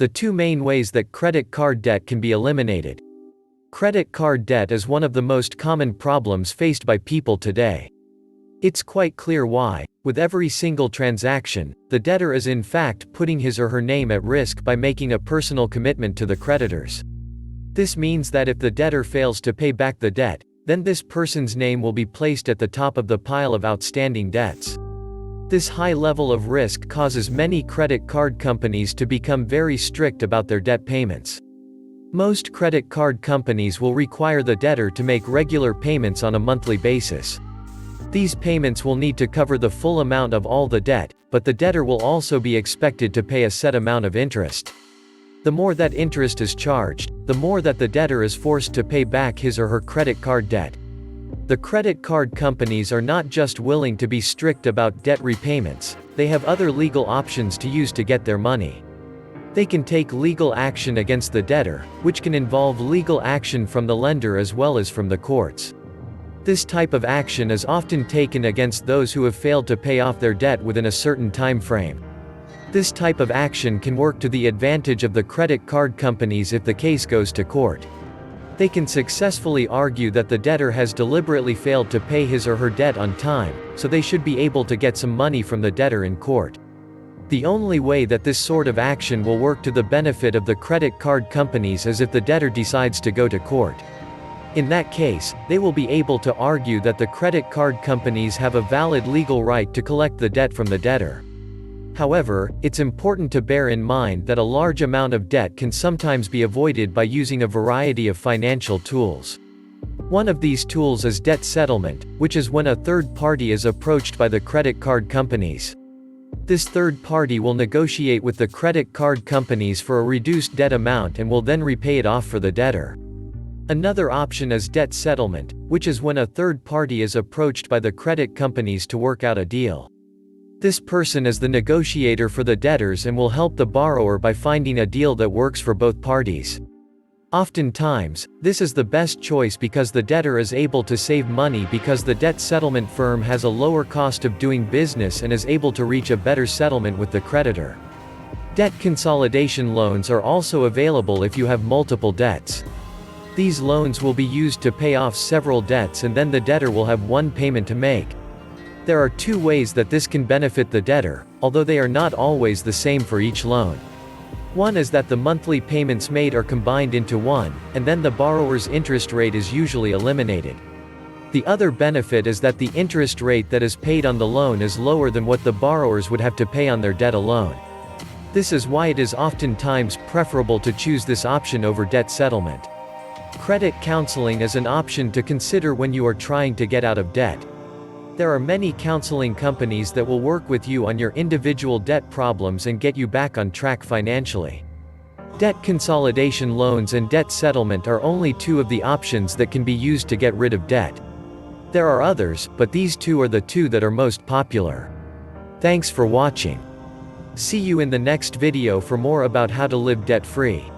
The two main ways that credit card debt can be eliminated. Credit card debt is one of the most common problems faced by people today. It's quite clear why. With every single transaction, the debtor is in fact putting his or her name at risk by making a personal commitment to the creditors. This means that if the debtor fails to pay back the debt, then this person's name will be placed at the top of the pile of outstanding debts. This high level of risk causes many credit card companies to become very strict about their debt payments. Most credit card companies will require the debtor to make regular payments on a monthly basis. These payments will need to cover the full amount of all the debt, but the debtor will also be expected to pay a set amount of interest. The more that interest is charged, the more that the debtor is forced to pay back his or her credit card debt. The credit card companies are not just willing to be strict about debt repayments, they have other legal options to use to get their money. They can take legal action against the debtor, which can involve legal action from the lender as well as from the courts. This type of action is often taken against those who have failed to pay off their debt within a certain time frame. This type of action can work to the advantage of the credit card companies if the case goes to court. They can successfully argue that the debtor has deliberately failed to pay his or her debt on time, so they should be able to get some money from the debtor in court. The only way that this sort of action will work to the benefit of the credit card companies is if the debtor decides to go to court. In that case, they will be able to argue that the credit card companies have a valid legal right to collect the debt from the debtor. However, it's important to bear in mind that a large amount of debt can sometimes be avoided by using a variety of financial tools. One of these tools is debt settlement, which is when a third party is approached by the credit card companies. This third party will negotiate with the credit card companies for a reduced debt amount and will then repay it off for the debtor. Another option is debt settlement, which is when a third party is approached by the credit companies to work out a deal. This person is the negotiator for the debtors and will help the borrower by finding a deal that works for both parties. Oftentimes, this is the best choice because the debtor is able to save money because the debt settlement firm has a lower cost of doing business and is able to reach a better settlement with the creditor. Debt consolidation loans are also available if you have multiple debts. These loans will be used to pay off several debts and then the debtor will have one payment to make. There are two ways that this can benefit the debtor, although they are not always the same for each loan. One is that the monthly payments made are combined into one, and then the borrower's interest rate is usually eliminated. The other benefit is that the interest rate that is paid on the loan is lower than what the borrowers would have to pay on their debt alone. This is why it is oftentimes preferable to choose this option over debt settlement. Credit counseling is an option to consider when you are trying to get out of debt. There are many counseling companies that will work with you on your individual debt problems and get you back on track financially. Debt consolidation loans and debt settlement are only two of the options that can be used to get rid of debt. There are others, but these two are the two that are most popular. Thanks for watching. See you in the next video for more about how to live debt-free.